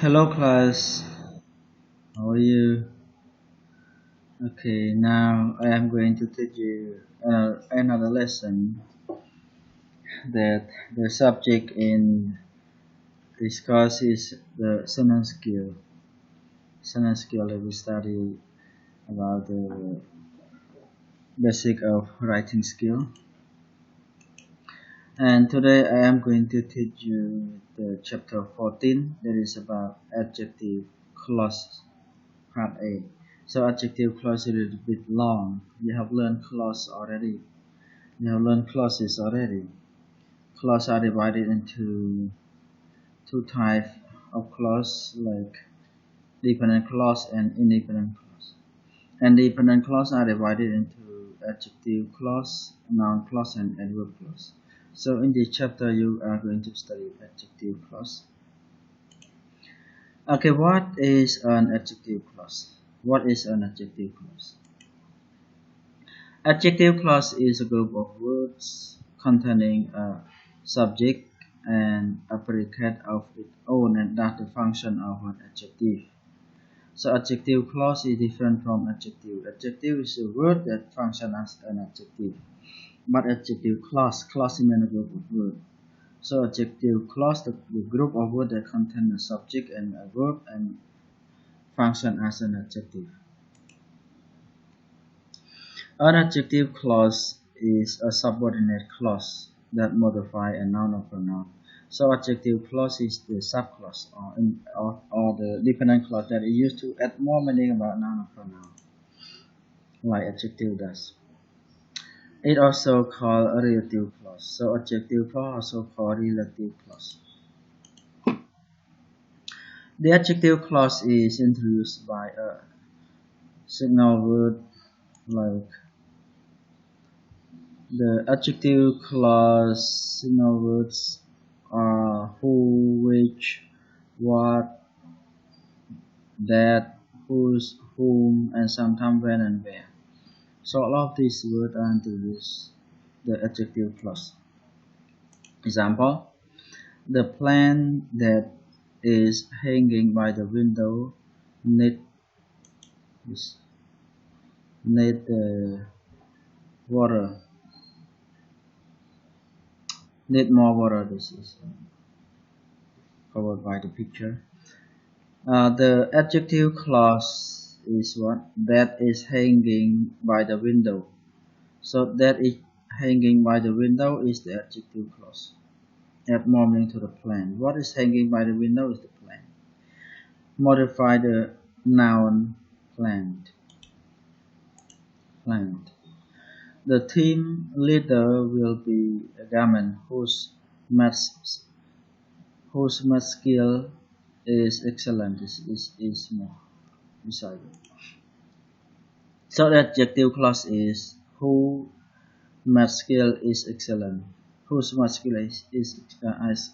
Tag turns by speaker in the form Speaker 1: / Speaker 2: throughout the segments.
Speaker 1: Hello class, how are you? Okay, now I am going to teach you another lesson that the subject in this course is the sentence skill. Sentence skill that we study about the basic of writing skill. And today I am going to teach you the chapter 14 that is about adjective clause part A. So adjective clause is a little bit long. You have learned clause already. You have learned clauses already. Clauses are divided into two types of clause, like dependent clause and independent clause. And dependent clause are divided into adjective clause, noun clause, and adverb clause. So in this chapter, you are going to study adjective clause. Okay, what is an adjective clause? What is an adjective clause? Adjective clause is a group of words containing a subject and a predicate of its own, and that's the function of an adjective. So adjective clause is different from adjective. Adjective is a word that functions as an adjective. But adjective clause means a group of words. So adjective clause, the group of words that contain a subject and a verb and function as an adjective. An adjective clause is a subordinate clause that modifies a noun or pronoun. So adjective clause is the subclause or the dependent clause that is used to add more meaning about noun or pronoun, like adjective does. It also called a relative clause. So adjective clause also called relative clause. The adjective clause is introduced by a signal word like the adjective clause signal words are who, which, what, that, whose, whom, and sometimes when and where. So all of these words are introduced the adjective clause. Example: the plant that is hanging by the window need water. Need more water. This is covered by the picture. The adjective clause is what? That is hanging by the window. So that is hanging by the window is the adjective clause. Add more meaning to the plant. What is hanging by the window is the plant. Modify the noun plant. Plant. The team leader will be a gamin whose math skill is excellent. Is more beside it. So the adjective clause is who math skill is excellent. Whose math skill is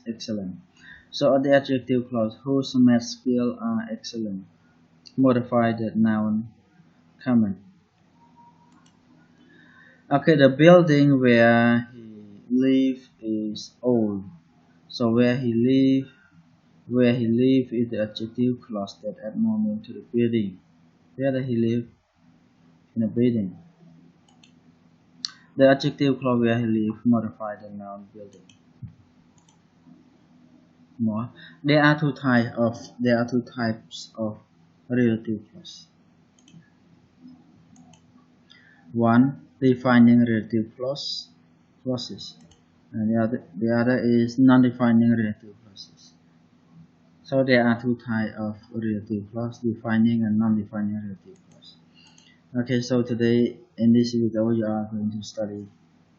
Speaker 1: excellent. So the adjective clause whose math skill are excellent. Modify the noun common. Okay, the building where he live is old. So where he live is the adjective clause that add more meaning to the building. Where does he live? In a building. The adjective clause where he live modify the noun building. More. There are two types of relative clause. One, defining relative clauses, and the other is non-defining relative clauses. So there are two types of relative clause: defining and non-defining relative clause. Okay, so today in this video you are going to study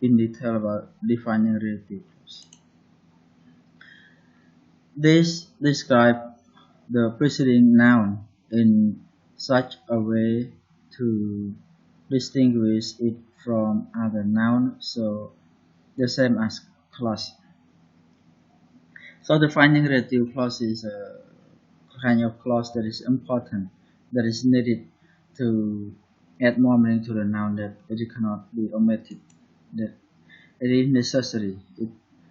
Speaker 1: in detail about defining relative clause. This describes the preceding noun in such a way to distinguish it from other noun, so the same as clause. So defining relative clause is a kind of clause that is important, that is needed to add more meaning to the noun, that it cannot be omitted, that it is necessary.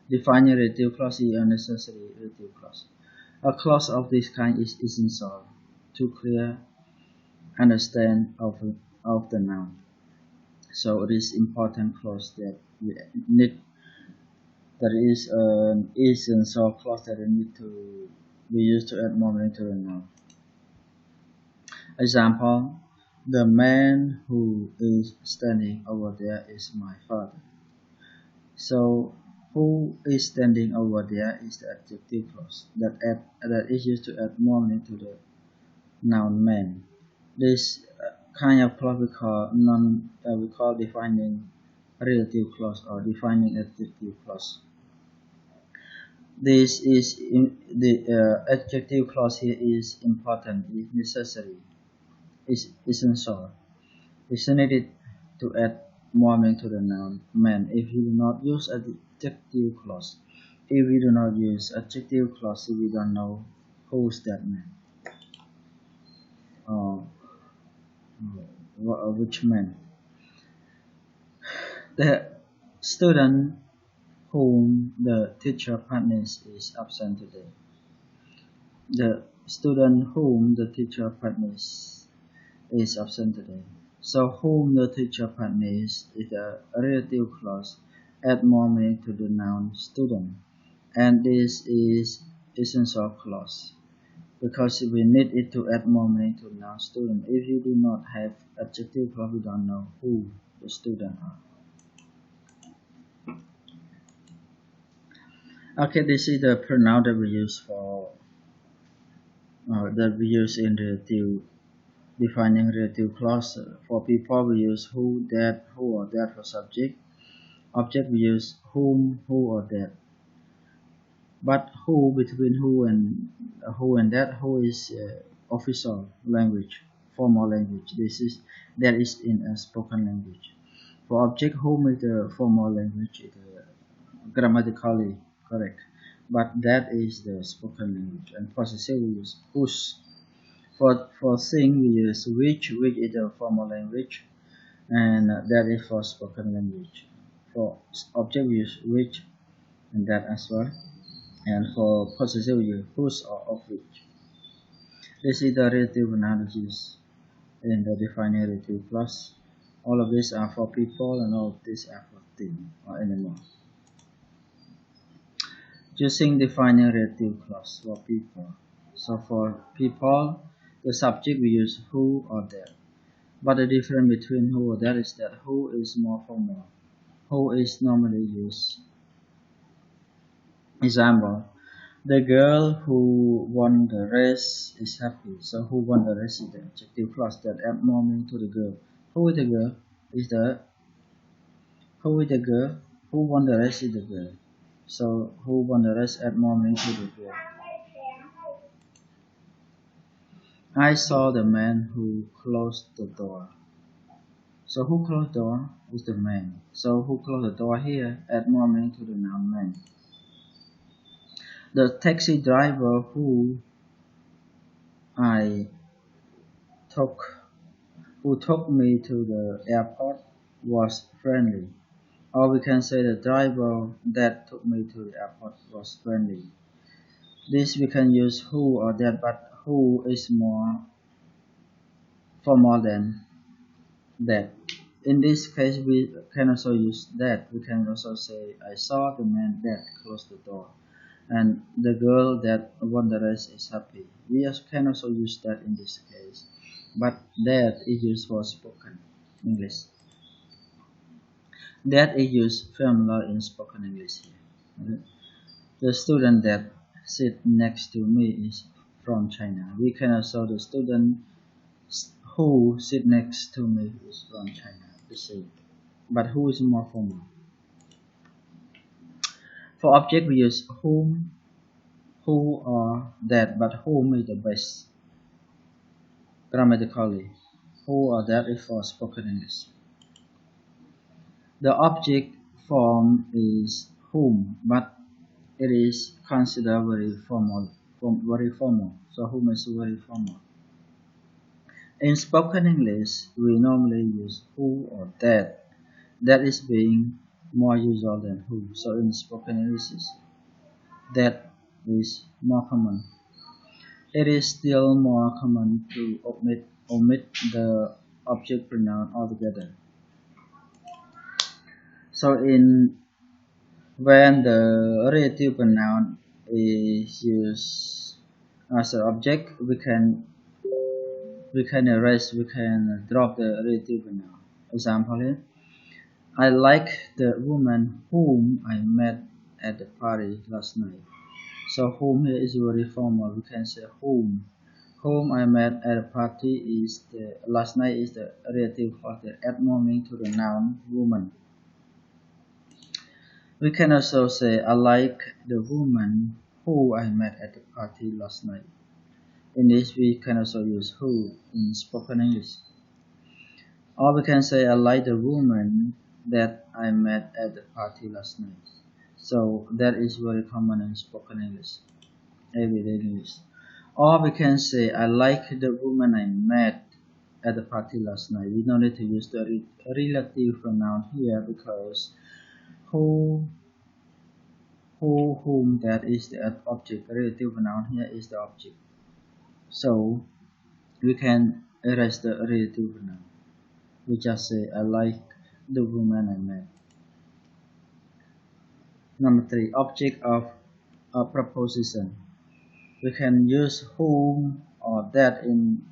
Speaker 1: Defining relative clause is a necessary relative clause. A clause of this kind is essential to clear understand of the noun. So it is important clause that we need. There is an essential clause that we need to be used to add more meaning to the noun. Example: the man who is standing over there is my father. So who is standing over there is the adjective clause that is used to add more meaning to the noun man. This kind of clause we call defining relative clause or defining adjective clause. This is the adjective clause here is important, is necessary, is essential. It's needed to add more meaning to the noun man. If you do not use adjective clause, if we do not use adjective clause, we don't know who's that man or which man. The student whom the teacher punishes is absent today. The student whom the teacher punishes is absent today. So whom the teacher punishes is a relative clause. Add more meaning to the noun student, and this is essential clause because we need it to add more meaning to the noun student. If you do not have adjective clause, we don't know who the student are. Okay, this is the pronoun that we use for that we use in relative defining relative clause. For people, we use who, that, who, or that for subject. Object, we use whom, who, or that. But who between who and that, who is official language, formal language. That is in a spoken language. For object, whom is the formal language, it grammatically correct. But that is the spoken language. And possessive, we use whose. For thing, we use which is the formal language, and that is for spoken language. For object, we use which and that as well. And for possessive, we use whose or of which. This is the relative analysis in the defining relative clause. All of these are for people, and all of these are for things or animals. Using defining relative clause for people. So for people, the subject we use who or that. But the difference between who or that is that who is more formal. Who is normally used. Example: the girl who won the race is happy. So who won the race is the adjective clause that add more meaning to the girl. Who is the girl? Who is the girl? Who won the race is the girl. So who won the race add more meaning to the girl. I saw the man who closed the door. So who closed the door is the man. So who closed the door here add more meaning to the noun man. The taxi driver who took me to the airport was friendly. Or we can say the driver that took me to the airport was friendly. This we can use who or that, but who is more formal than that. In this case, we can also use that. We can also say, I saw the man that closed the door, and the girl that won the race is happy. We can also use that in this case, but that is used for spoken English. That is used familiar in spoken English here. The student that sit next to me is from China. We can also the student who sit next to me is from China. The same, but who is more formal. For object, we use whom, who, or that, but whom is the best grammatically. Who or that is for spoken English. The object form is whom, but it is considered very formal. So whom is very formal. In spoken English, we normally use who or that. That is being more usual than who. So in spoken English, that is more common. It is still more common to omit the object pronoun altogether. So when the relative pronoun is used as an object, we can drop the relative pronoun. Example here, I like the woman whom I met at the party last night. So whom here is very formal. We can say whom. Whom I met at a party is the last night is the relative clause that add more meaning to the noun woman. We can also say I like the woman who I met at the party last night. In this we can also use who in spoken English. Or we can say I like the woman that I met at the party last night. So that is very common in spoken English, everyday English. Or we can say I like the woman I met at the party last night. We don't need to use the relative pronoun here because who, whom, that is the object. The relative pronoun here is the object. So we can erase the relative pronoun. We just say I like the woman I met. Number 3, object of a preposition. We can use whom or that in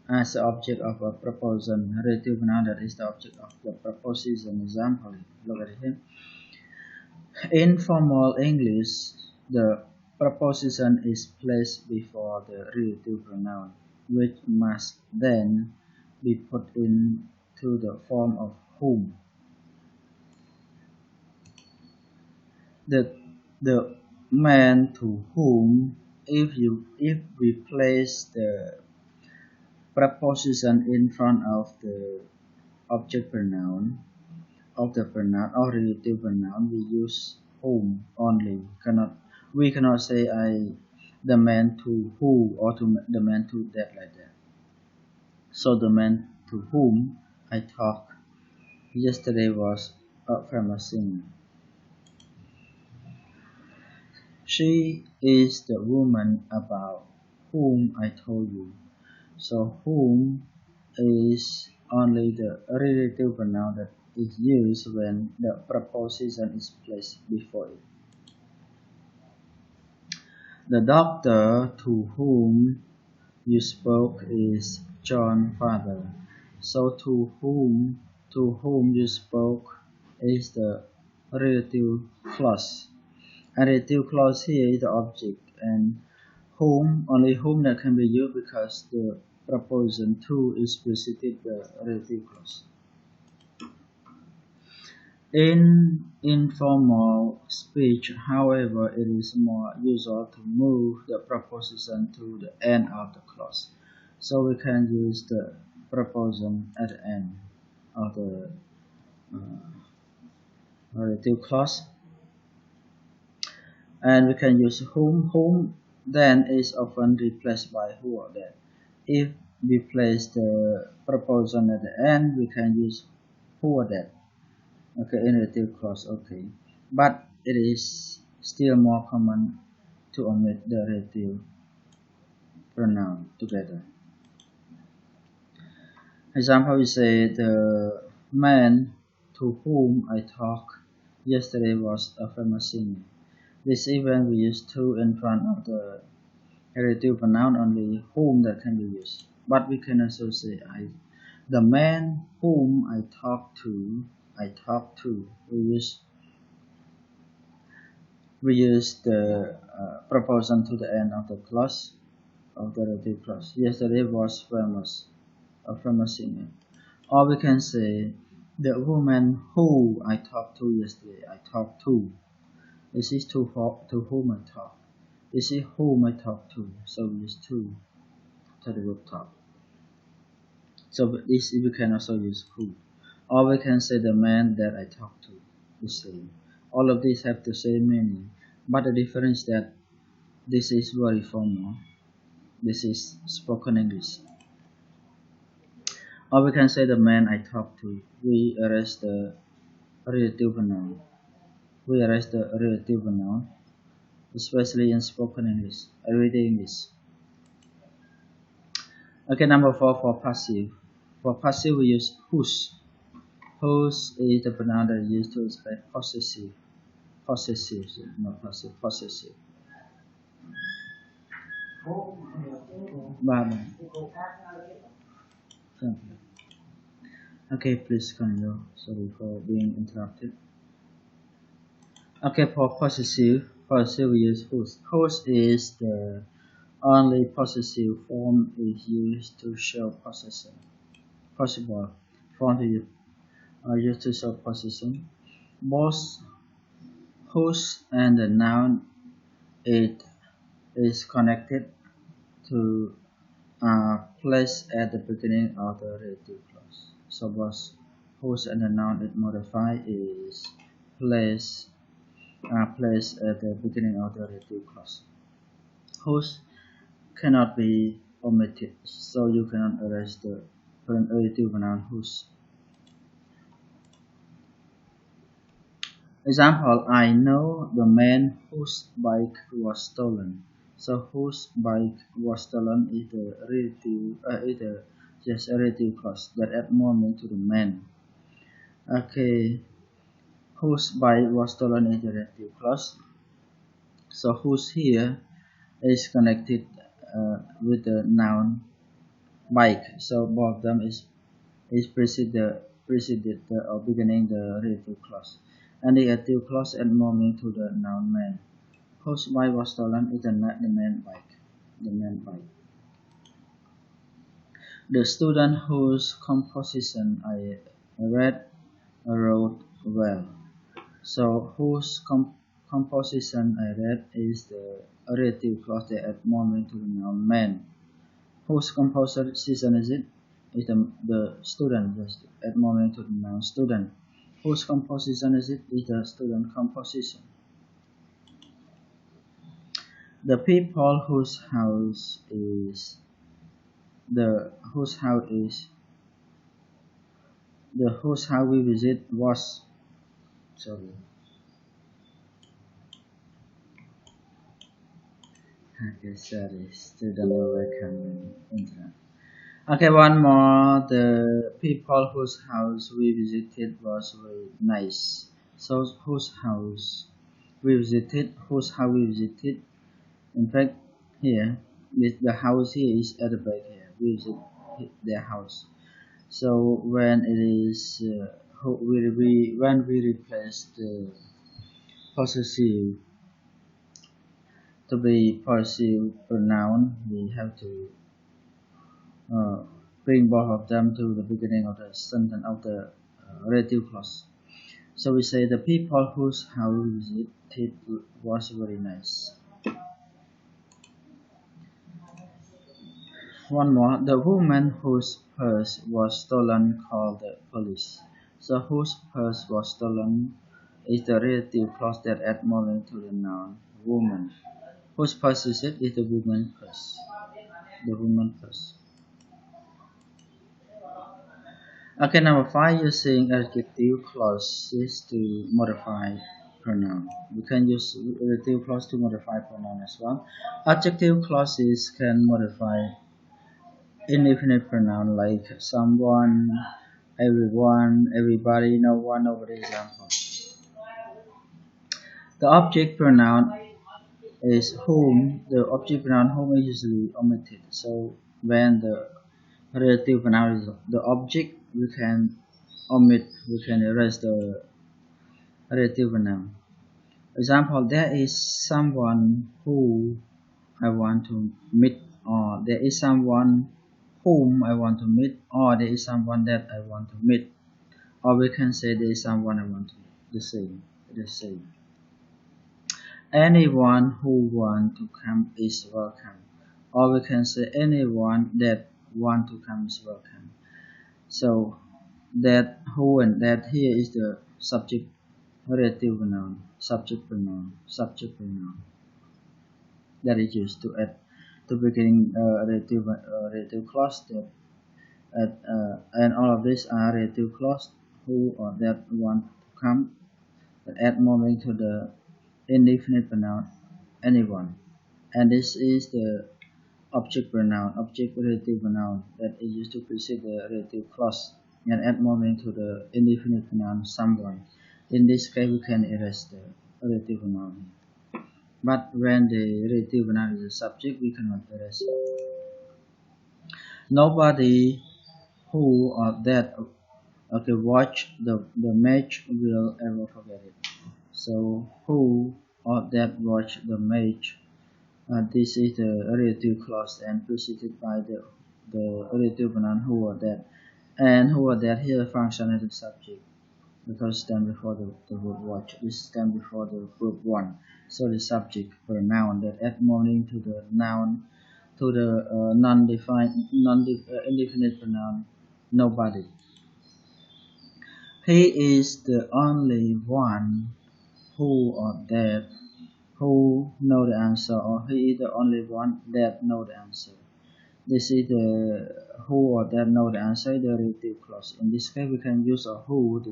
Speaker 1: as the object of a preposition. Relative pronoun, that is the object of the preposition. Example, look at it here. In formal English, the preposition is placed before the relative pronoun, which must then be put into the form of whom. The man to whom, if we place the preposition in front of the object pronoun of the pronoun or relative pronoun, we use whom only. We cannot say the man to who or the man to that, like that. So the man to whom I talked yesterday was a famous singer. She is the woman about whom I told you. So whom is only the relative pronoun that is used when the preposition is placed before it. The doctor to whom you spoke is John's father. So to whom you spoke is the relative clause. And relative clause here is the object, and only whom that can be used because the preposition to is preceded the relative clause. In informal speech, however, it is more usual to move the preposition to the end of the clause. So we can use the preposition at the end of the relative clause. And we can use whom then is often replaced by who or that. If we place the preposition at the end, we can use who or that. Okay, in relative clause, okay. But it is still more common to omit the relative pronoun together. Example, we say the man to whom I talked yesterday was a famous singer. This event we use to in front of the relative pronoun, only whom that can be used. But we can also say the man whom I talked to. We use the preposition to the end of the clause of the relative clause. Yesterday was a famous singer. Or we can say the woman who I talked to yesterday. I talked to. This is to whom I talk. This is whom I talk to. So we use to the verb talk. So this we can also use who. Or we can say the man that I talk to. The same. All of these have the same meaning, but the difference is that this is very formal. This is spoken English. Or we can say the man I talk to. We erase the relative pronoun. Especially in spoken English, everyday English. Okay, number 4 for passive. For passive we use whose. Whose is the pronoun that is used to express possessive. Possessive, not passive, possessive. Ba ba. Okay, please continue. Sorry for being interrupted. Okay, for possessive we use whose. Whose is the only possessive form is used to show possession. Possible form to use are used to show possession. Both whose and the noun it is connected to place at the beginning of the relative clause. So both whose and the noun it modified is placed at the beginning of the relative clause. Whose cannot be omitted, so you cannot erase the relative pronoun whose. Example, I know the man whose bike was stolen. So whose bike was stolen is the just a relative clause that add more meaning to the man. Okay, whose bike was stolen is the relative clause. So whose here is connected with the noun bike. So both of them is preceded or beginning the relative clause. And the adjective clause add more meaning to the noun man. Whose bike was stolen is the man bike. The man bike. The student whose composition I read wrote well. So whose composition I read is the relative clause that add more meaning to the noun man. Whose composition is it? Is the student just add more meaning to the noun student. Whose composition is it? Is the student composition. The people whose house is the whose house is the whose house we visit was sorry. Okay, sorry, student will welcome internet. Okay, one more. The people whose house we visited was very nice. So whose house we visited? Whose house we visited? In fact, here the house here is at the back here. We visit their house. So when it is when we replace the possessive to be possessive pronoun, we have to uh, bring both of them to the beginning of the sentence of the relative clause. So we say the people whose house it was very nice. One more, the woman whose purse was stolen called the police. So whose purse was stolen is the relative clause that add more meaning to the noun woman. Whose purse is it? Is the woman's purse. The woman's purse. Okay, number 5, using adjective clauses to modify pronoun. We can use adjective clause to modify pronoun as well. Adjective clauses can modify indefinite pronoun like someone, everyone, everybody, no one, nobody. Example. The object pronoun is whom. The object pronoun whom is usually omitted. So when the relative pronoun is the object, we can omit, we can erase the relative pronoun. Example, there is someone who I want to meet, or there is someone whom I want to meet, or there is someone that I want to meet. Or we can say there is someone I want to meet. The same. The same. Anyone who want to come is welcome. Or we can say anyone that want to come is welcome. So that who and that here is the subject relative pronoun, subject pronoun, subject pronoun that is used to add to beginning relative clause that and all of these are relative clause who or that want to come that add more meaning to the indefinite pronoun anyone, and this is the object pronoun, object relative pronoun that is used to precede the relative clause and add more meaning to the indefinite pronoun someone. In this case, we can erase the relative pronoun. But when the relative pronoun is a subject, we cannot erase it. Nobody who or that watch the match will ever forget it. So who or that watch the match. This is the relative clause and preceded by the relative pronoun who or that. And who or that here function as a subject because stand before the verb watch. This stand before the verb one. So the subject pronoun that add meaning to the noun to the indefinite pronoun nobody. He is the only one who or that who know the answer, or he is the only one that know the answer. This is the who or that know the answer, the relative clause. In this case, we can use a who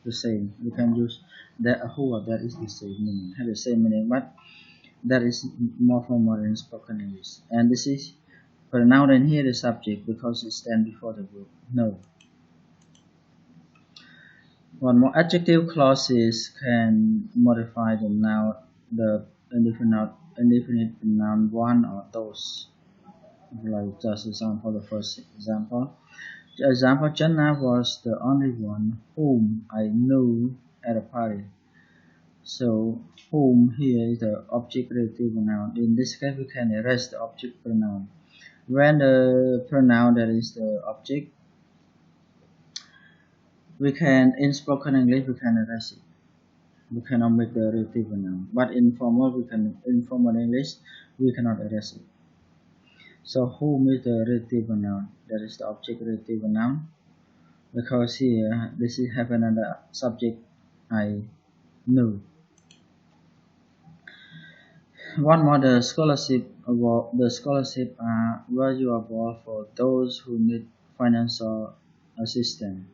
Speaker 1: the same. We can use that a who or that is the same meaning, have the same meaning, but that is more formal in spoken English. And this is pronoun and here the subject because it stands before the verb no. One more, adjective clauses can modify the noun, the indefinite pronoun one or those. Like just example, the first example. The example, Jana was the only one whom I knew at a party. So whom here is the object relative pronoun. In this case, we can erase the object pronoun. When the pronoun that is the object, we can in spoken English we can erase it. We cannot make the relative pronoun. But in formal English we cannot erase it. So whom is the relative pronoun? That is the object relative pronoun. Because here this is have another subject I knew. One more, the scholarship are valuable for those who need financial assistance.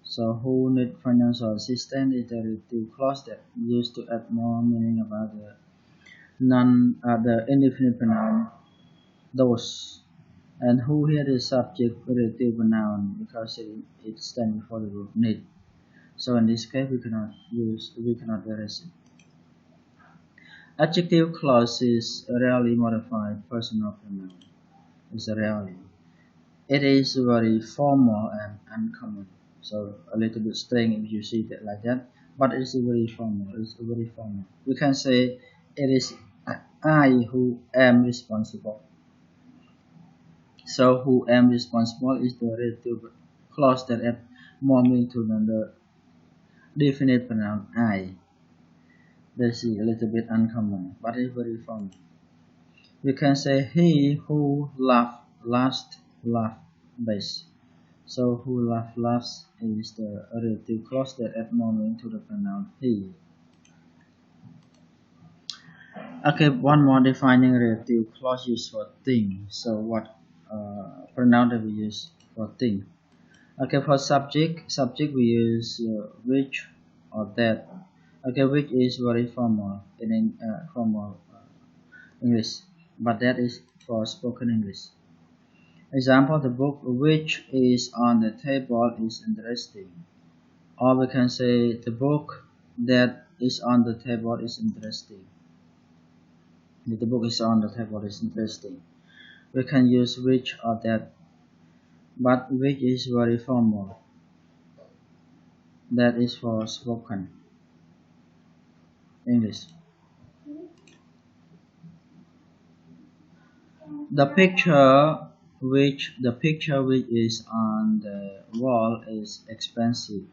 Speaker 1: So who need financial assistance is the relative clause that used to add more meaning about the indefinite pronoun those. And who here is subject relative pronoun because it stands for the verb need. So in this case we cannot erase it. Adjective clauses rarely modify personal pronoun. It's rarely. It is very formal and uncommon. So a little bit strange if you see that like that, but it's very formal. It's very formal. We can say it is I who am responsible. So who am responsible is the relative clause that adds more meaning to the definite pronoun I. This is a little bit uncommon, but it's very formal. We can say he who laughed last laughed best. So who laughed last is the relative clause that adds more meaning to the pronoun he. Okay, one more, defining relative clause used for thing. So what pronoun that we use for thing? Okay, for subject we use which or that. Okay, which is very formal in formal English, but that is for spoken English. Example, the book which is on the table is interesting. Or we can say the book that is on the table is interesting. The book is on the table is interesting. We can use which or that, but which is very formal. That is for spoken English. The picture which is on the wall is expensive.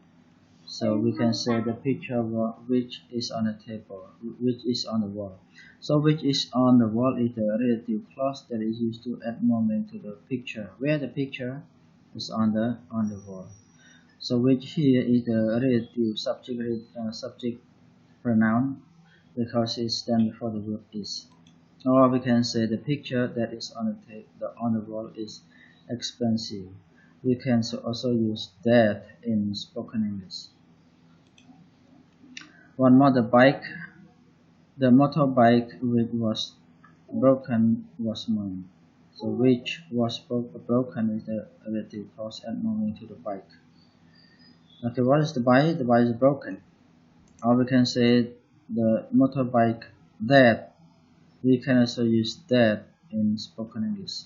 Speaker 1: So we can say the picture which is on the table, which is on the wall. So which is on the wall is the relative clause that is used to add moment to the picture, where the picture is on the wall. So which here is the relative subject pronoun because it stands before the verb is. Or we can say the picture that is on the wall is expensive. We can also use that in spoken English. One more, the motorbike which was broken was mine. So which was broken is the relative clause at moving to the bike. Okay, what is the bike? The bike is broken. Or we can say the motorbike that. We can also use that in spoken English.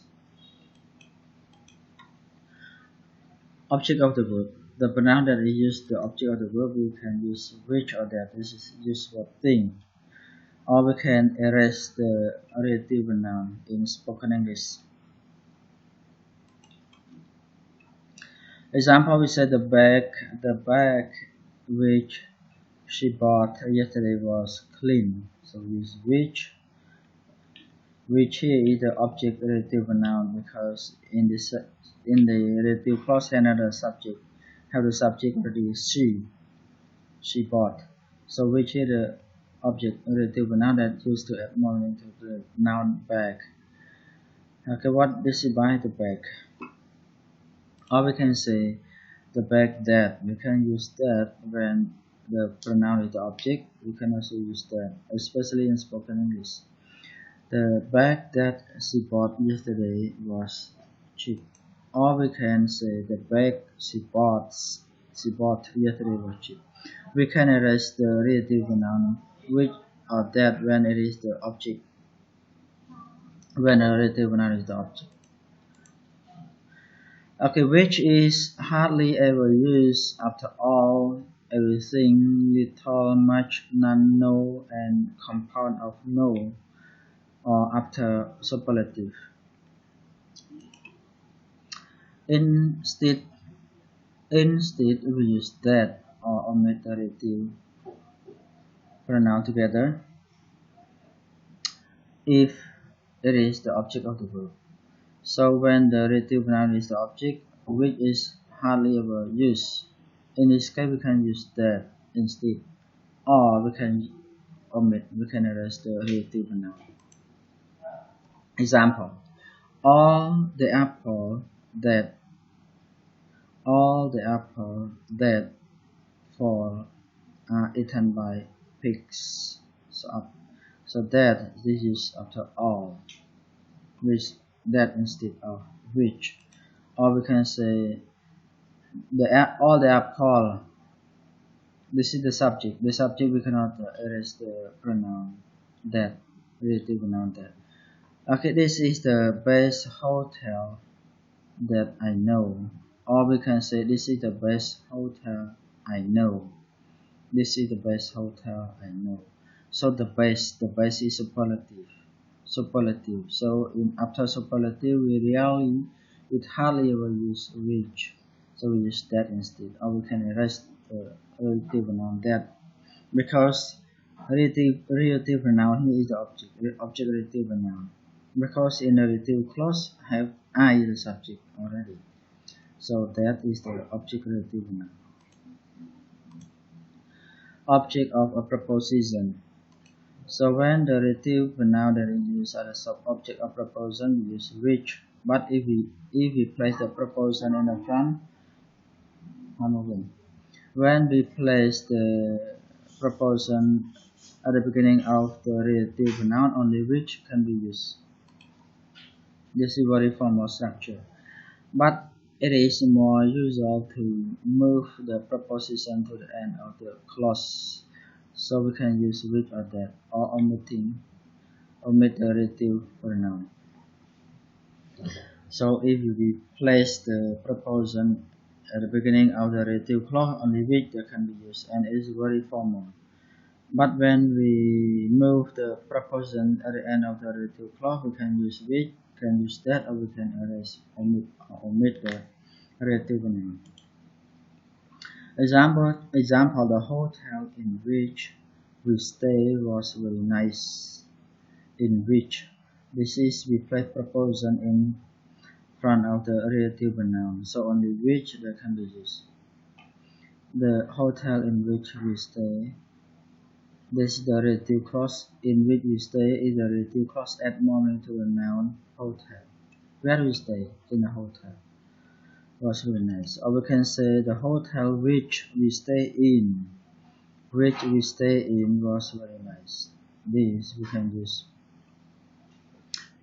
Speaker 1: Object of the verb. The pronoun that is used the object of the verb, we can use which or that. This is used for thing. Or we can erase the relative pronoun in spoken English. Example, we said the bag which she bought yesterday was clean. So we use which here is the object relative pronoun because in the relative clause another subject have the subject already she bought. So which is the object relative pronoun that used to add more into the noun bag. Okay, what did she buy? The bag. Or we can say the bag that. We can use that when the pronoun is the object. We can also use that, especially in spoken English. The bag that she bought yesterday was cheap. Or we can say the bag she bought yesterday was cheap. We can erase the relative pronoun which or that when it is the object. When a relative pronoun is the object. Okay, which is hardly ever used after all, everything, little, much, none, no, and compound of no, or after superlative. Instead, we use that or omit the relative pronoun together if it is the object of the verb. So when the relative pronoun is the object, which is hardly ever used. In this case, we can use that instead, or we can omit, we can erase the relative pronoun. Example: all the apple that fall are eaten by pigs. So that this is after all, which that instead of which, or we can say all the apple. This is the subject. The subject we cannot erase the pronoun that, relative pronoun that. Okay, this is the best hotel that I know. Or we can say this is the best hotel I know. This is the best hotel I know. So the best is superlative. So after superlative we hardly ever use which. So we use that instead. Or we can erase the relative pronoun that because relative pronoun here is the object relative pronoun. Because in the relative clause have I the subject already. So that is the object relative pronoun. Object of a proposition. So when the relative pronoun that is used as a sub-object of proposition, we use which. But if we place the proposition in the front, when we place the proposition at the beginning of the relative pronoun, only which can be used. This is very formal structure. But it is more usual to move the preposition to the end of the clause, so we can use which or that, or omit the relative pronoun. So if we place the preposition at the beginning of the relative clause, only which that can be used, and it is very formal. But when we move the preposition at the end of the relative clause, we can use which, can use that, or we can erase omit the relative pronoun. Example: the hotel in which we stay was very nice. In which, this is we place preposition in front of the relative pronoun, so only which that can be used. The hotel in which we stay. This is the relative clause. In which we stay is the relative clause add moment to the noun hotel. Where we stay? In a hotel. Was very nice. Or we can say the hotel which we stay in. Which we stay in was very nice. This we can use.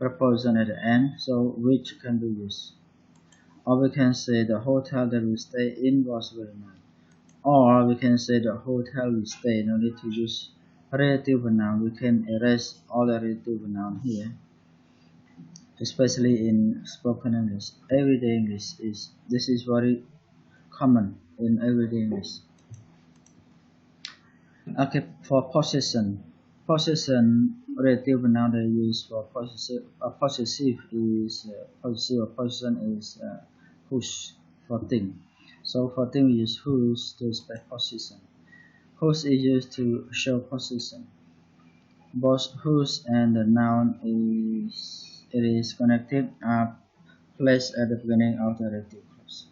Speaker 1: preposition at the end, so which can be used. Or we can say the hotel that we stay in was very nice. Or we can say the hotel we stay. No need to use relative pronoun. We can erase all the relative pronoun here, especially in spoken English. Everyday English is very common in everyday English. Okay, for possession relative pronoun they use for possessive is possessive or possession is whose for thing. So for thing we use whose to spell possession. Whose is used to show possession. Both whose and the noun is connected are placed at the beginning of the relative clause.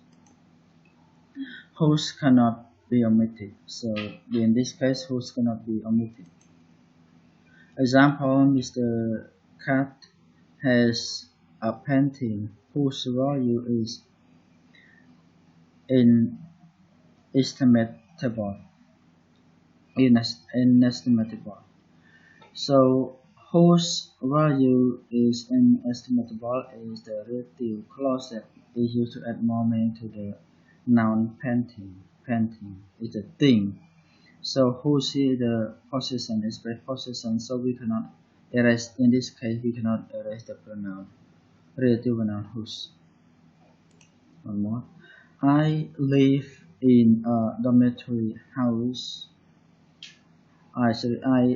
Speaker 1: Whose cannot be omitted. So in this case, whose cannot be omitted. Example: Mr. Cat has a painting whose value is inestimable. Inestimable. So whose value is inestimable is the relative clause that is used to add more meaning to the noun painting. Painting is a thing. So whose here the possession is preposition, so we cannot erase, in this case we cannot erase the pronoun, relative pronoun whose. One more. I live in a dormitory house. I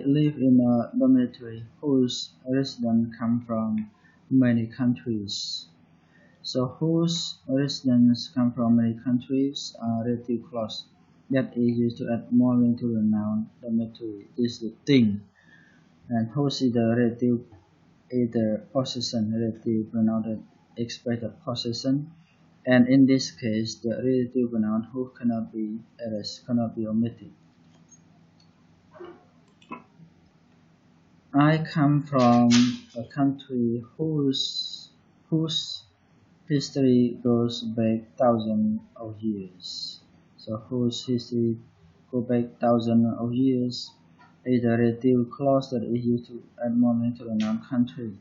Speaker 1: live in a dormitory whose residents come from many countries. So whose residents come from many countries are relative clause that is used to add more meaning to the noun dormitory. This is the thing, and whose is the relative is the possession relative pronoun that express the possession, and in this case the relative pronoun who cannot be erased, cannot be omitted. I come from a country whose history goes back thousands of years. So whose history goes back thousands of years is a relative clause that is used to add more meaning to the noun country.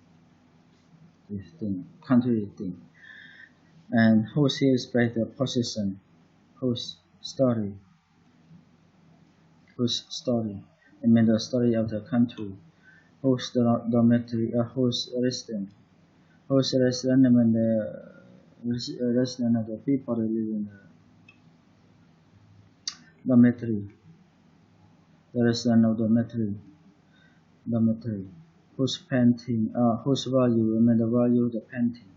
Speaker 1: This thing, country thing. And whose here express the possession, whose story. Whose story. I mean the story of the country. Whose dormitory, whose resident. Whose resident, I mean the resident of the people that live in the dormitory. The resident of dormitory. Dormitory. Whose painting, whose value, I mean the value of the painting.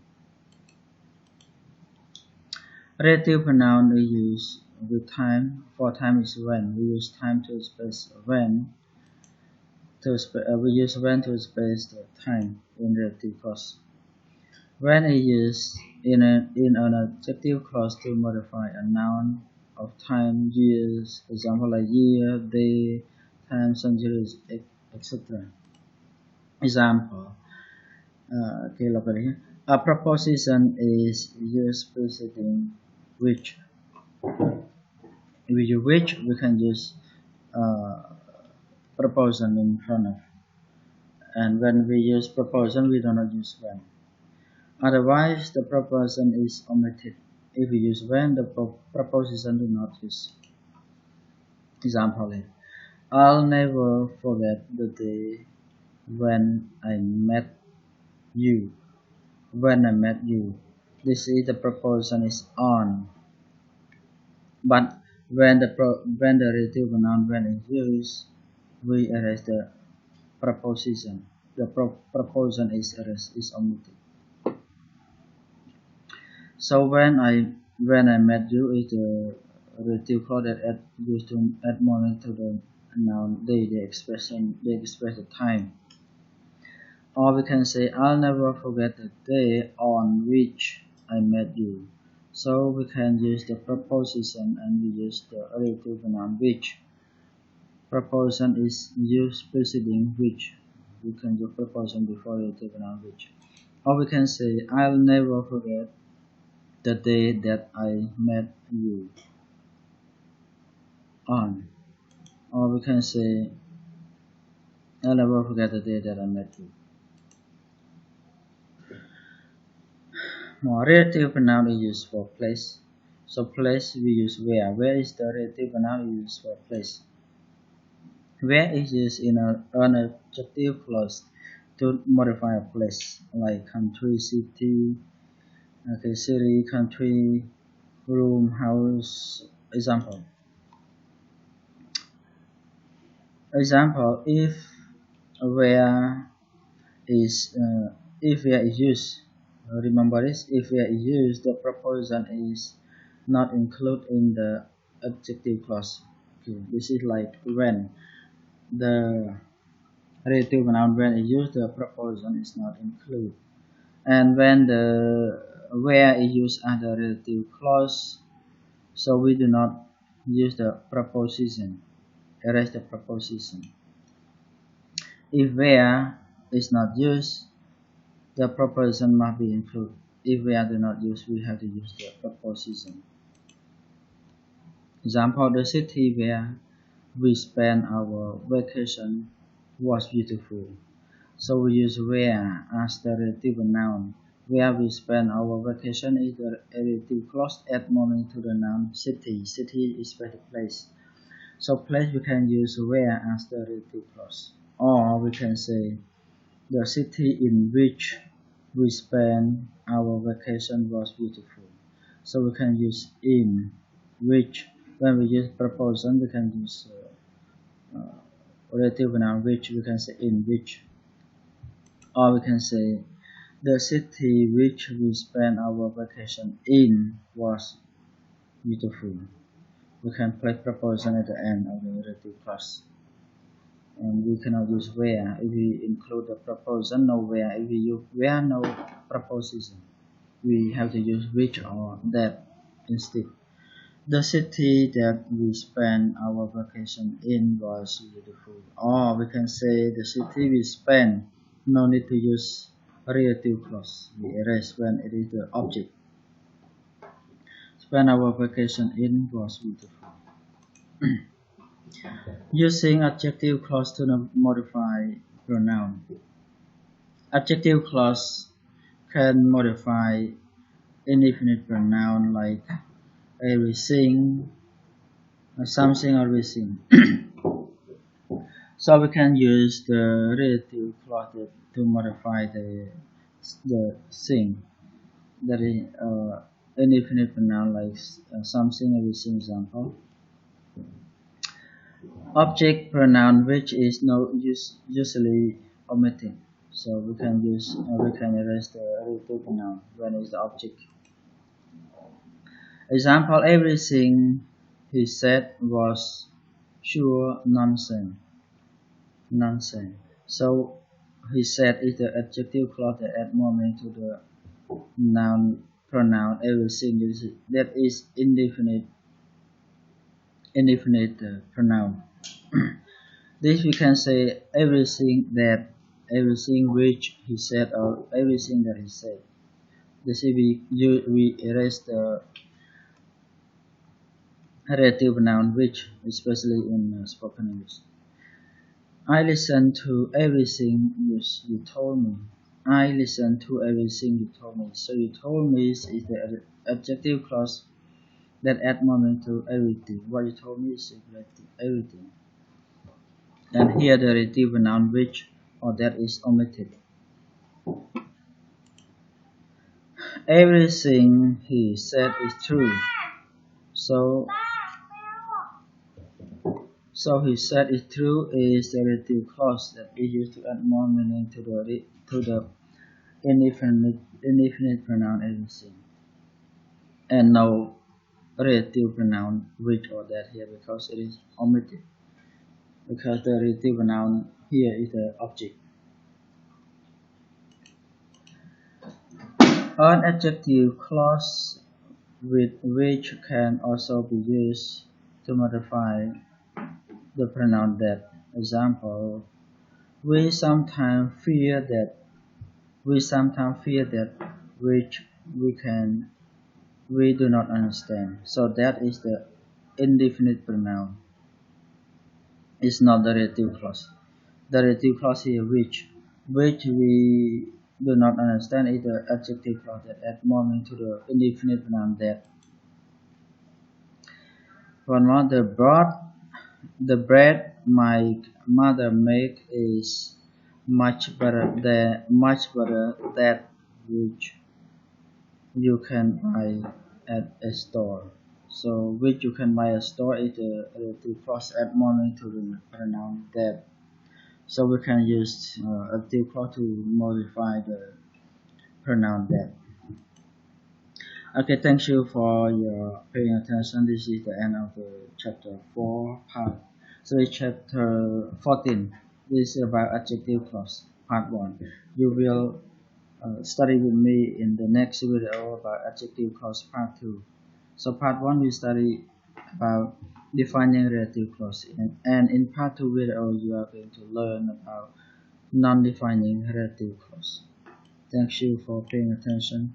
Speaker 1: Relative pronoun we use with time. For time is when. We use time to express when. We use when to express the time in relative clause. When is used in an adjective clause to modify a noun of time, years, example like year, day, time, centuries, etc. Example. Okay, look at here. A preposition is used preceding which. If we use which, we can use preposition in front of. And when we use preposition, we do not use when. Otherwise, the preposition is omitted. If we use when, the preposition do not use. Example: I'll never forget the day when I met you. When I met you. This is the preposition is on. But when the relative pronoun when is used, we erase the preposition. The preposition is erased, is omitted. So when I met you is the relative clause that used to add more meaning to the noun day, the expression, they express the time. Or we can say I'll never forget the day on which I met you. So we can use the preposition and we use the relative pronoun which. Preposition is used preceding which. We can use preposition before relative pronoun which. Or we can say I'll never forget the day that I met you on. Or we can say I'll never forget the day that I met you. More relative pronoun is used for place. So place we use where. Where is the relative pronoun used for place? Where is used in an adjective clause to modify a place, like country, city, okay, city, country, room, house. Example. Example: where is if where is used. Remember this: if where is used, the preposition is not included in the adjective clause. Okay, this is like when the relative pronoun when is used, the preposition is not included, and when the where is used as the relative clause, so we do not use the preposition. Erase the preposition. If where is not used, the preposition must be included. If where do not use, we have to use the preposition. Example: the city where we spent our vacation was beautiful. So we use where as the relative noun. Where we spend our vacation is the relative clause add moment to the noun city. City is the place. So place we can use where as the relative clause. Or we can say the city in which we spent our vacation was beautiful. So we can use in which. When we use preposition, we can use relative noun which. We can say in which. Or we can say the city which we spent our vacation in was beautiful. We can place preposition at the end of the relative clause. And we cannot use where if we include the preposition, no where. If we use where, no preposition, we have to use which or that instead. The city that we spent our vacation in was beautiful. Or we can say the city we spent, no need to use relative clause. We erase when it is the object. Spend our vacation in was beautiful. Using adjective clause to modify pronoun. Adjective clause can modify indefinite pronoun like everything, something, or everything. So we can use the relative clause to modify the thing. That is indefinite pronoun like something, everything. Example. Object pronoun which is usually omitted. So we can erase the relative pronoun when it's the object. Example: everything he said was sure nonsense. Nonsense. So he said is the adjective clause that add more meaning to the noun pronoun. Everything that is indefinite pronoun. This we can say everything that, everything which he said, or everything that he said. This we erase the relative noun which, especially in spoken English. I listened to everything you told me. I listened to everything you told me. So you told me is the adjective clause that add moment to everything. What you told me is everything. And here the relative noun which or that is omitted. Everything he said is true. So he said is true is the relative clause that is used to add more meaning to the indefinite pronoun everything. And no relative pronoun which or that here because it is omitted. Because the relative pronoun here is the object. An adjective clause with which can also be used to modify the pronoun that. Example: we sometimes fear that which we do not understand. So that is the indefinite pronoun. It's not the relative clause. The relative clause here which we do not understand is the adjective clause that add more meaning to the indefinite pronoun that. One more, the bread my mother make is much better that which you can buy at a store. So which you can buy at a store is the relative clause add more meaning to the pronoun that. So we can use adjective clause to modify the pronoun that. Okay, thank you for your paying attention. This is the end of the chapter 4 part. So it's chapter 14. This is about adjective clause part 1. You will study with me in the next video about adjective clause part 2. So part 1 we study about defining relative clause, and in part 2 video you are going to learn about non-defining relative clause. Thank you for paying attention.